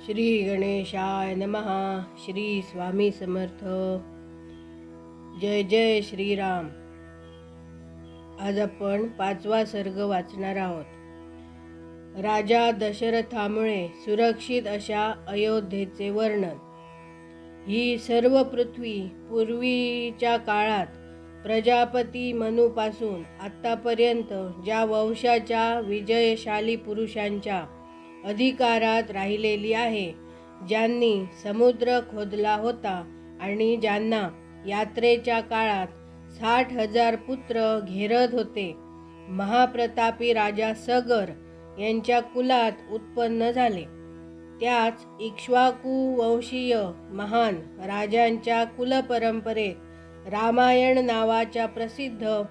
श्री गणेशाय नमः. श्री स्वामी समर्थ. जय जय श्रीराम. आज आपण 5वा सर्ग वाचणार आहोत. राजा दशरथामुळे सुरक्षित अशा अयोध्येचे वर्णन. ही सर्व पृथ्वी पूर्वीच्या काळात प्रजापती मनूपासून आत्तापर्यंत ज्या वंशाच्या विजयशाली पुरुषांच्या अधिकारात राहिलेली आहे, ज्यांनी समुद्र खोदला होता आणि ज्यांना यात्रेच्या काळात 60,000 पुत्र घेरत होते, महाप्रतापी राजा सगर यांच्या कुलात उत्पन्न झाले. त्याच इक्ष्वाकू वंशीय महान राजांच्या कुलपरंपरेत रामायण नावाच्या प्रसिद्ध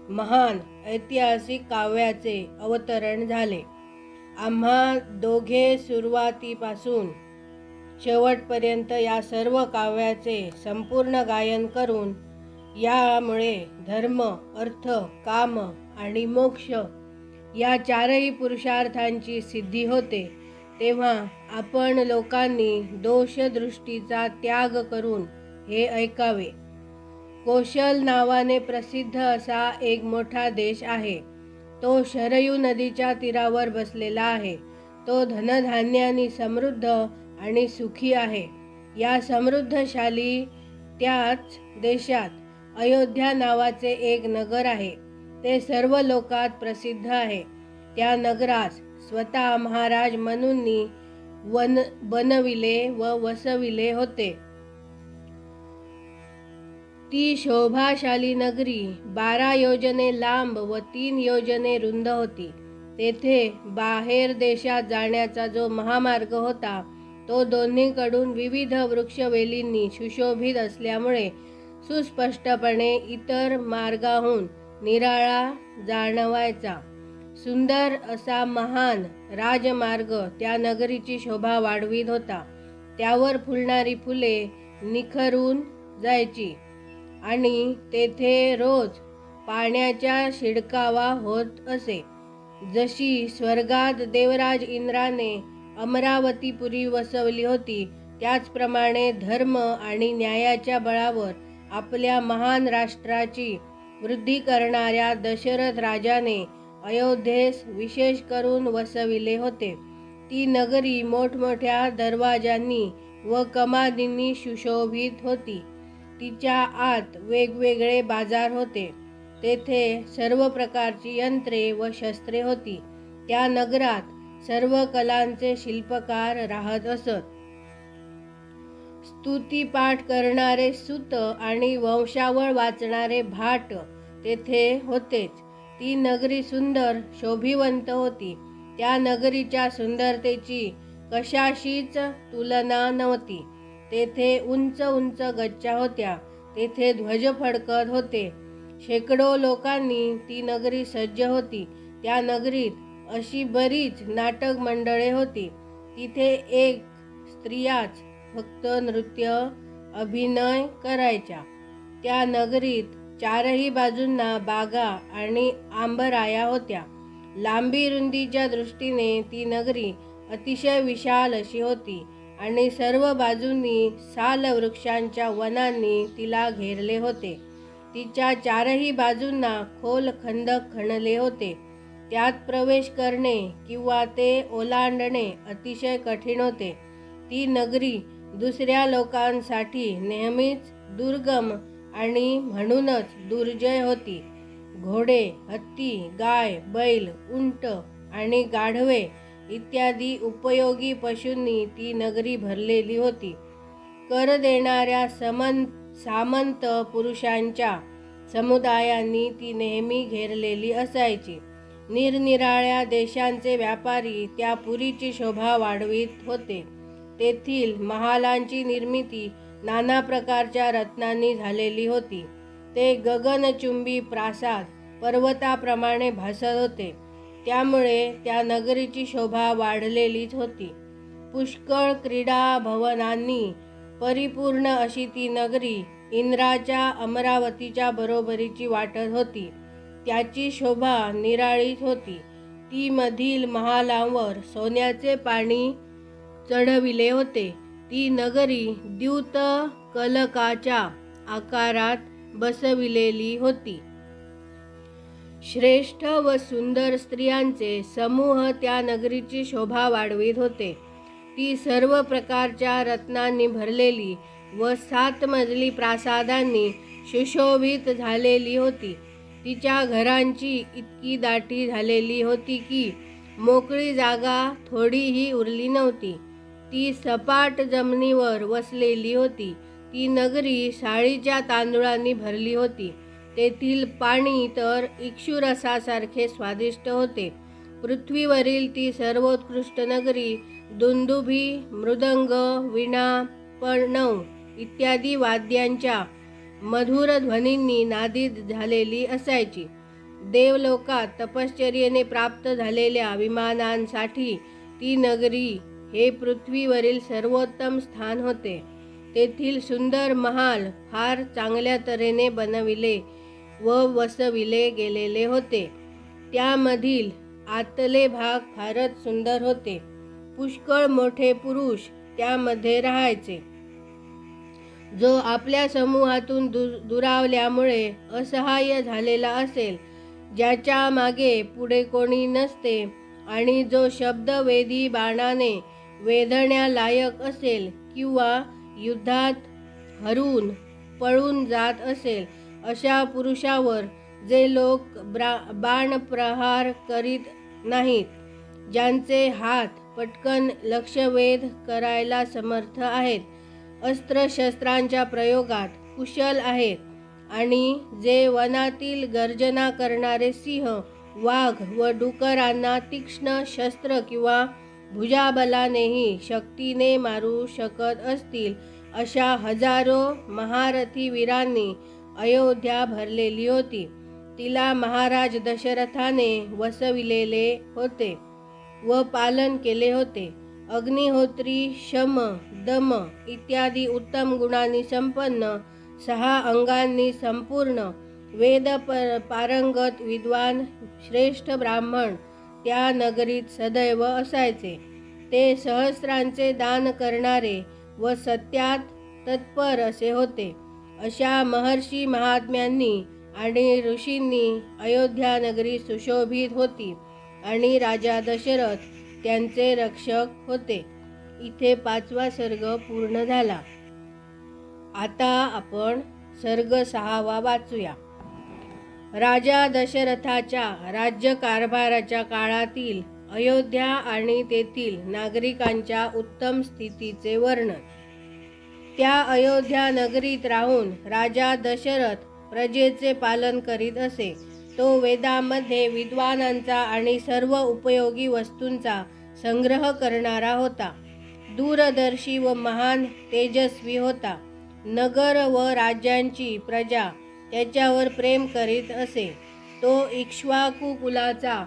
महान ऐतिहासिक काव्याचे अवतरण झाले. आम्हा दोघे सुरुवातीपासून शेवटपर्यंत या सर्व काव्याचे संपूर्ण गायन करून यामुळे धर्म, अर्थ, काम आणि मोक्ष या चारही पुरुषार्थांची सिद्धी होते. तेव्हा आपण लोकांनी दोषदृष्टीचा त्याग करून हे ऐकावे. कौशल नावाने प्रसिद्ध असा एक मोठा देश आहे. तो शरयू नदीच्या तीरावर बसलेला आहे. तो धनधान्याने समृद्ध आणि सुखी आहे. या समृद्धशाली त्याच देशात अयोध्या नावाचे एक नगर आहे. ते सर्व लोकात प्रसिद्ध आहे. त्या नगरास स्वतः महाराज मनूंनी बनविले व वसविले होते. ती शोभाशाली नगरी 12 योजने लांब व 3 योजने रुंद होती. तेथे बाहेर देशात जाण्याचा जो महामार्ग होता, तो दोन्हीकडून विविध वृक्षवेलींनी सुशोभित असल्यामुळे सुस्पष्टपणे इतर मार्गाहून निराळा जाणवायचा. सुंदर असा महान राजमार्ग त्या नगरीची शोभा वाढवित होता. त्यावर फुलणारी फुले निखरून जायची आणि तेथे रोज पाण्याचा शिडकावा होत असे. जशी स्वर्गात देवराज इंद्राने अमरावतीपुरी वसवली होती, त्याचप्रमाणे धर्म आणि न्यायाच्या बळावर आपल्या महान राष्ट्राची वृद्धी करणाऱ्या दशरथ राजाने अयोध्येस विशेष करून वसविले होते. ती नगरी मोठमोठ्या दरवाजांनी व कमानींनी सुशोभित होती. तिच्या आत वेगवेगळे बाजार होते. तेथे सर्व प्रकारची यंत्रे व शस्त्रे होती. त्या नगरात सर्व कलांचे शिल्पकार राहत असत. स्तुतिपाठ करणारे सूत आणि वंशावळ वाचणारे भाट तेथे होतेच. ती नगरी सुंदर शोभिवंत होती. त्या नगरीच्या सुंदरतेची कशाशीच तुलना नव्हती. तेथे उंच उंच गच्च्या होत्या. तेथे ध्वज फडकत होते. शेकडो लोकांनी ती नगरी सज्ज होती. त्या नगरीत अशी बरीच नाटक मंडळे होती. तिथे एक स्त्रियाच फक्त नृत्य अभिनय करायच्या. त्या नगरीत चारही बाजूंना बागा आणि आंबराया होत्या. लांबी रुंदीच्या दृष्टीने ती नगरी अतिशय विशाल अशी होती आणि सर्व बाजूंनी साल वृक्षांच्या वनांनी तिला घेरले होते. तिच्या चारही बाजूंना खोल खंदक खणले होते. त्यात प्रवेश करणे किंवा ते ओलांडणे अतिशय कठीण होते. ती नगरी दुसऱ्या लोकांसाठी नेहमीच दुर्गम आणि म्हणूनच दुर्जय होती. घोडे, हत्ती, गाय, बैल, उंट आणि गाढवे इत्यादी उपयोगी पशूंनी ती नगरी भरलेली होती. कर देणाऱ्या सामंत पुरुषांच्या समुदायांनी ती नेहमी घेरलेली असायची. निरनिराळ्या देशांचे व्यापारी त्या पुरीची शोभा वाढवित होते. तेथील महालांची निर्मिती नाना प्रकारच्या रत्नांनी झालेली होती. ते गगनचुंबी प्रासाद पर्वताप्रमाणे भासत होते. त्यामुळे त्या नगरीची शोभा वाढलेलीच होती. पुष्कळ क्रीडा भवनांनी परिपूर्ण अशी ती नगरी इंद्राच्या अमरावतीच्या बरोबरीची वाटत होती. त्याची शोभा निराळीच होती. ती मधील महालांवर सोन्याचे पाणी चढविले होते. ती नगरी द्यूत कलकाच्या आकारात बसविलेली होती. श्रेष्ठ व सुंदर स्त्रियांचे समूह त्या नगरीची शोभा वाढवित होते. ती सर्व प्रकारच्या रत्नांनी भरलेली व 7 मजली प्रासादांनी सुशोभित झालेली होती. तिच्या घरांची इतकी दाटी झालेली होती की मोकळी जागा थोडीही उरली नव्हती. ती सपाट जमिनीवर वसलेली होती. ती नगरी साळीच्या तांदूळांनी भरली होती. तेथील पाणी तर इक्षुरसासारखे स्वादिष्ट होते. पृथ्वीवरील ती सर्वोत्कृष्ट नगरी दुंदुभी, मृदंग, वीणा, पणव इत्यादी वाद्यांच्या मधुर ध्वनींनी नादित झालेली असायची. देवलोकात तपश्चर्येने प्राप्त झालेल्या विमानांसाठी ती नगरी हे पृथ्वीवरील सर्वोत्तम स्थान होते. तेथील सुंदर महाल फार चांगल्या तऱ्हेने बनविले व वसविले गेलेले होते. त्यामधील आतले भाग फारच सुंदर होते. पुष्कळ मोठे पुरुष त्यामध्ये राहायचे. जो आपल्या समूहातून दुरावल्यामुळे असहाय्य झालेला असेल, ज्याच्या मागे पुढे कोणी नसते आणि जो शब्दवेधी बाणाने वेधण्यालायक असेल किंवा युद्धात हरून पळून जात असेल, अशा पुरुषावर जे लोक बाणप्रहार करीत नाहीत, ज्यांचे हात पटकन लक्ष्यवेध करायला समर्थ आहेत, अस्त्रशस्त्रांच्या प्रयोगात कुशल आहेत आणि जे वनातील गर्जना करणारे सिंह, वाघ व डुकरांना तीक्ष्ण शस्त्र किंवा भुजाबलानेही शक्तीने मारू शकत असतील, अशा हजारो महारथी वीरांनी अयोध्या भरलेली होती. तिला महाराज दशरथाने वसविलेले होते व पालन केले होते. अग्निहोत्री, शम, दम इत्यादी उत्तम गुणांनी संपन्न, 6 अंगांनी संपूर्ण, वेद पारंगत विद्वान श्रेष्ठ ब्राह्मण त्या नगरीत सदैव असायचे. ते सहस्रांचे दान करणारे व सत्यात तत्पर असे होते. अशा महर्षी महात्म्यांनी आणि ऋषींनी अयोध्या नगरी सुशोभित होती आणि राजा दशरथ त्यांचे रक्षक होते. इथे 5वा सर्ग पूर्ण झाला. आता आपण सर्ग 6वा वाचूया. राजा दशरथाच्या राज्यकारभाराच्या काळातील अयोध्या आणि तेथील नागरिकांच्या उत्तम स्थितीचे वर्णन. त्या अयोध्या नगरीत राहून राजा दशरथ प्रजेचे पालन करीत असे. तो वेदांमध्ये विद्वानांचा आणि सर्व उपयोगी वस्तूंचा संग्रह करणारा होता. दूरदर्शी व महान तेजस्वी होता. नगर व राज्यांची प्रजा त्याच्यावर प्रेम करीत असे. तो इक्ष्वाकू कुलाचा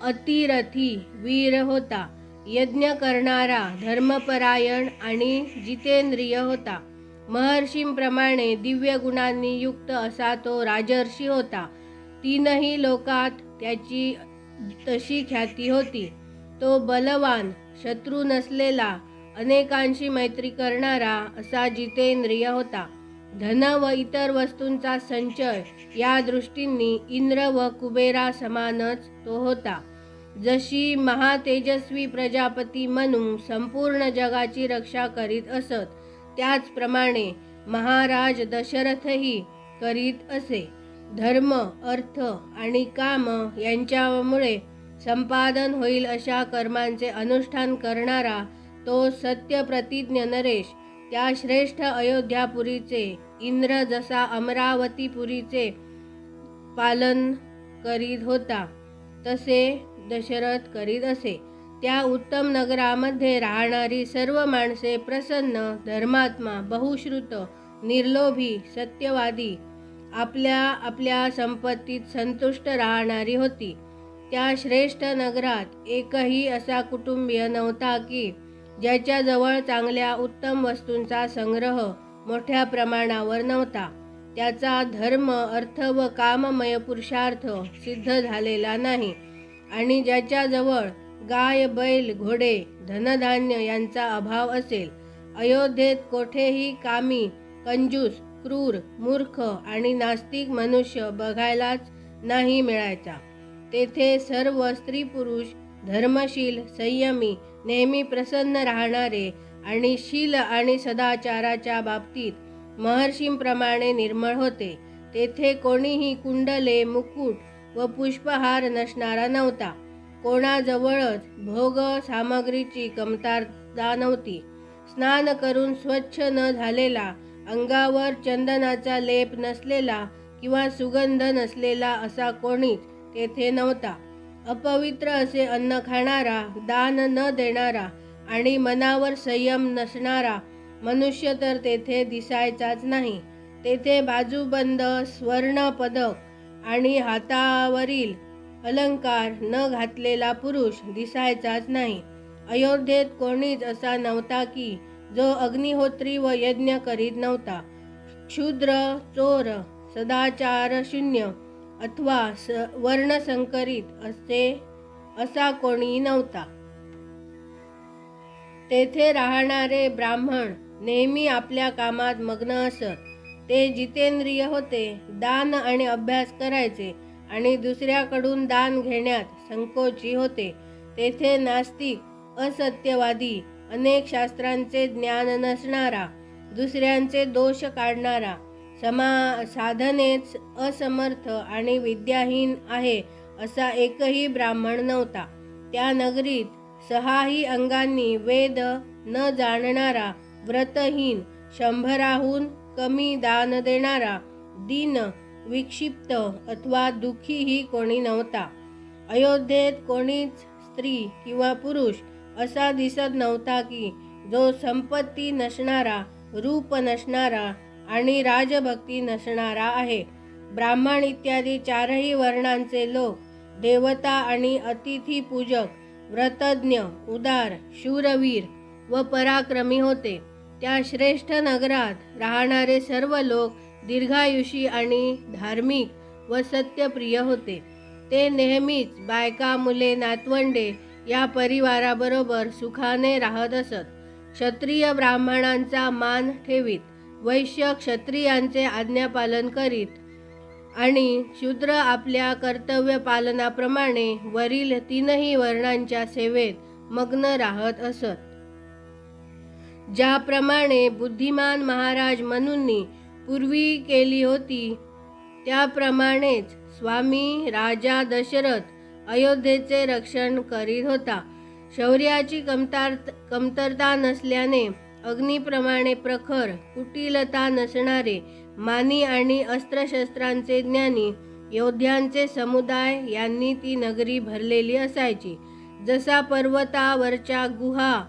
अतिरथी वीर होता. यज्ञ करणारा, धर्मपरायण आणि जितेंद्रिय होता. महर्षींप्रमाणे दिव्य गुणांनी युक्त असा तो राजर्षी होता. 3ही लोकात त्याची तशी ख्याती होती. तो बलवान, शत्रू नसलेला, अनेकांशी मैत्री करणारा असा जितेंद्रिय होता. धन व इतर वस्तूंचा संचय या दृष्टींनी इंद्र व कुबेरा समानच तो होता. जशी महातेजस्वी प्रजापती मनु संपूर्ण जगाची रक्षा करीत असत, त्याचप्रमाणे महाराज दशरथही करीत असे. धर्म, अर्थ आणि काम यांच्यामुळे संपादन होईल अशा कर्मांचे अनुष्ठान करणारा तो सत्यप्रतिज्ञ नरेश त्या श्रेष्ठ अयोध्यापुरीचे इंद्र जसा अमरावतीपुरीचे पालन करीत होता, तसे दशरथ करीत असे. त्या उत्तम नगरामध्ये राहणारी सर्व माणसे प्रसन्न, धर्मात्मा, बहुश्रुत, निर्लोभी, सत्यवादी, आपल्या आपल्या संपत्तीत संतुष्ट राहणारी होती. त्या श्रेष्ठ नगरात एकही असा कुटुंबीय नव्हता की ज्याच्याजवळ चांगल्या उत्तम वस्तूंचा संग्रह मोठ्या प्रमाणावर नव्हता. त्याचा धर्म, अर्थ व काममय पुरुषार्थ सिद्ध झालेला नाही आणि ज्याच्याजवळ गाय बैल घोडे धनधान्य यांचा अभाव असेल. अयोध्येत कोठेही कामी, कंजूस, क्रूर, मूर्ख आणि नास्तिक मनुष्य बघायलाच नाही मिळायचा. तेथे सर्व स्त्री पुरुष धर्मशील, संयमी, नेहमी प्रसन्न राहणारे आणि शील आणि सदाचाराच्या बाबतीत महर्षींप्रमाणे निर्मळ होते. तेथे कोणीही कुंडले, मुकुट व पुष्पहार नसणारा नव्हता. कोणाजवळच भोग सामग्रीची कमतरता नव्हती. स्नान करून स्वच्छ न झालेला, अंगावर चंदनाचा लेप नसलेला किंवा सुगंध नसलेला असा कोणीच तेथे नव्हता. अपवित्र असे अन्न खाणारा, दान न देणारा आणि मनावर संयम नसणारा मनुष्य तर तेथे दिसायचाच नाही. तेथे बाजूबंद स्वर्ण पदक आणि हातावरील अलंकार न घातलेला पुरुष दिसायचाच नाही. अयोध्येत कोणीच असा नव्हता की जो अग्निहोत्री व यज्ञ करीत नव्हता. क्षुद्र, चोर, सदाचार शून्य अथवा वर्णसंकरित असा कोणी नव्हता. तेथे राहणारे ब्राह्मण नेहमी आपल्या कामात मग्न असत. ते जितेंद्रिय होते, दान आणि अभ्यास करायचे आणि दुसऱ्याकडून दान घेण्यात संकोची होते. तेथे नास्तिक, असत्यवादी, अनेक शास्त्रांचे ज्ञान नसणारा, दुसऱ्यांचे दोष काढणारा, साधनेच असमर्थ आणि विद्याहीन आहे असा एकही ब्राह्मण नव्हता. त्या नगरीत 6ही अंगांनी वेद न जाणणारा, व्रतहीन, 100हून कमी दान देणारा, दीन, विक्षिप्त अथवा दुःखीही कोणी नव्हता. अयोध्येत कोणीच स्त्री किंवा पुरुष असा दिसत नव्हता की जो संपत्ती नसणारा, रूप नसणारा आणि राजभक्ती नसणारा आहे. ब्राह्मण इत्यादी 4ही वर्णांचे लोक देवता आणि अतिथी पूजक, व्रतज्ञ, उदार, शूरवीर व पराक्रमी होते. त्या श्रेष्ठ नगरात राहणारे सर्व लोक दीर्घायुषी आणि धार्मिक व सत्यप्रिय होते. ते नेहमीच बायका, मुले, नातवंडे या परिवाराबरोबर सुखाने राहत असत. क्षत्रिय ब्राह्मणांचा मान ठेवीत, वैश्य क्षत्रियांचे आज्ञापालन करीत आणि शूद्र आपल्या कर्तव्य पालनाप्रमाणे वरील 3ही वर्णांच्या सेवेत मग्न राहत असत. ज्याप्रमाणे बुद्धिमान महाराज मनूंनी पूर्वी केली होती त्याप्रमाणेच स्वामी राजा दशरथ अयोध्येचे रक्षण करीत होता. शौर्याची कमतरता नसल्याने अग्नीप्रमाणे प्रखर, कुटिलता नसणारे, मानी आणि अस्त्रशस्त्रांचे ज्ञानी योद्ध्यांचे समुदाय यांनी ती नगरी भरलेली असायची. जसा पर्वतावरच्या गुहा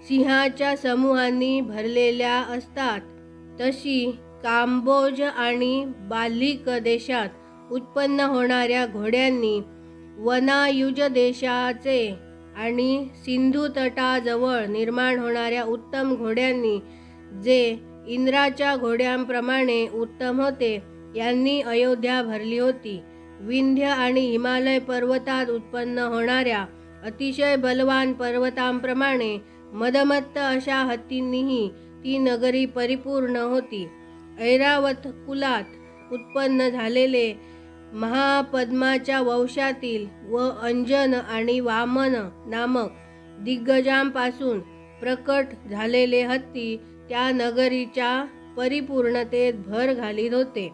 सिंहाच्या समूहांनी भरलेल्या असतात, तशी कांबोज आणि बाल्हिक देशात उत्पन्न होणाऱ्या घोड्यांनी, वनायुज देशाचे आणि सिंधू तटाजवळ निर्माण होणाऱ्या उत्तम घोड्यांनी, जे इंद्राच्या घोड्यांप्रमाणे उत्तम होते, यांनी अयोध्या भरली होती. विंध्य आणि हिमालय पर्वतात उत्पन्न होणाऱ्या अतिशय बलवान पर्वतांप्रमाणे मदमत्त अशा हत्तींनीही ती नगरी परिपूर्ण होती. ऐरावत कुलात उत्पन्न झालेले, महापद्माच्या वंशातील व अंजन आणि वामन नामक दिग्गजांपासून प्रकट झालेले हत्ती त्या नगरीच्या परिपूर्णतेत भर घालीत होते.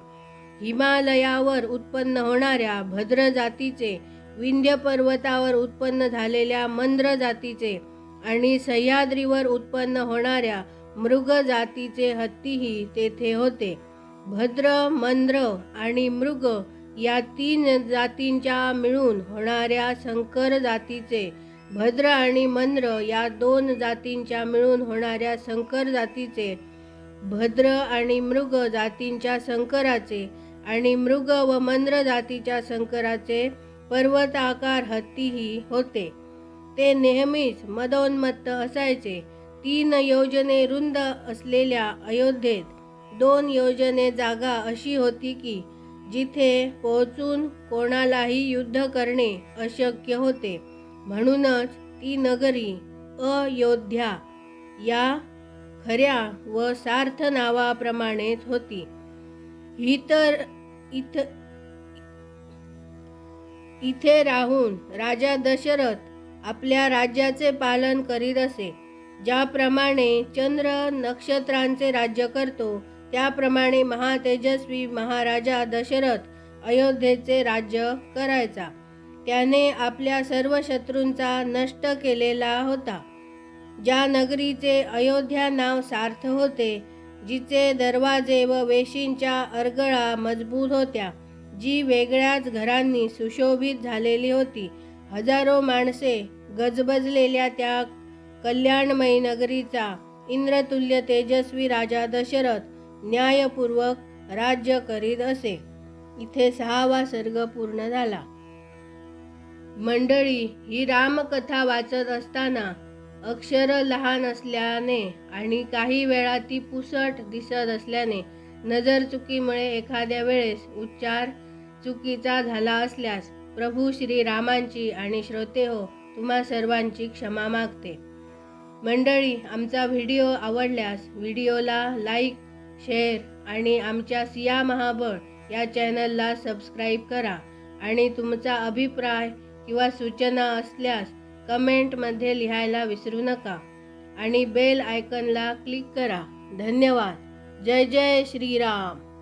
हिमालयावर उत्पन्न होणाऱ्या भद्र जातीचे, विंध्य पर्वतावर उत्पन्न झालेल्या मंद्र जातीचे आणि सह्याद्रीवर उत्पन्न होणाऱ्या मृग जातीचे हत्तीही तेथे होते. भद्र, मंद्र आणि मृग या 3 जातींच्या मिळून होणाऱ्या संकर जातीचे, भद्र आणि मंद्र या 2 जातींच्या मिळून होणाऱ्या संकर जातीचे, भद्र आणि मृग जातींच्या संकराचे आणि मृग व मंद्र जातीच्या संकराचे पर्वताकार हत्तीही होते. ते नेहमीच मदोन्मत्त असायचे. 3 योजने रुंद असलेल्या अयोध्येत 2 योजने जागा अशी होती की जिथे पोहोचून कोणालाही युद्ध करणे अशक्य होते. म्हणूनच ती नगरी अयोध्या या खऱ्या व सार्थ नावाप्रमाणेच होती. ही तर इथे राहून राजा दशरथ आपल्या राज्याचे पालन करीत असे. ज्याप्रमाणे चंद्र नक्षत्रांचे राज्य करतो, त्याप्रमाणे महातेजस्वी महाराजा दशरथ अयोध्येचे राज्य करायचा. त्याने आपल्या सर्व शत्रूंचा नष्ट केलेला होता. ज्या नगरीचे अयोध्या नाव सार्थ होते, जिचे दरवाजे व वेशींच्या अरगळा मजबूत होत्या, जी वेगळ्याच घरांनी सुशोभित झालेली होती, हजारो माणसे गजबजलेल्या त्या कल्याणमयी नगरीचा इंद्रतुल्य तेजस्वी राजा दशरथ न्यायपूर्वक राज्य करीत असे. इथे 6वा सर्ग पूर्ण झाला. मंडळी, ही रामकथा वाचत असताना अक्षर लहान असल्याने आणि काही वेळा ती पुसट दिसत असल्याने नजर चुकीमुळे एखाद्या वेळेस उच्चार चुकीचा झाला असल्यास प्रभू श्रीरामांची आणि श्रोतेहो तुम्हा सर्वांची क्षमा मागते. मंडळी, आमचा व्हिडिओ आवडल्यास व्हिडिओला लाईक, शेअर आणि आमच्या सिया महाबळ या चॅनलला सबस्क्राईब करा आणि तुमचा अभिप्राय किंवा सूचना असल्यास कमेंटमध्ये लिहायला विसरू नका आणि बेल आयकॉनला क्लिक करा. धन्यवाद. जय जय श्रीराम.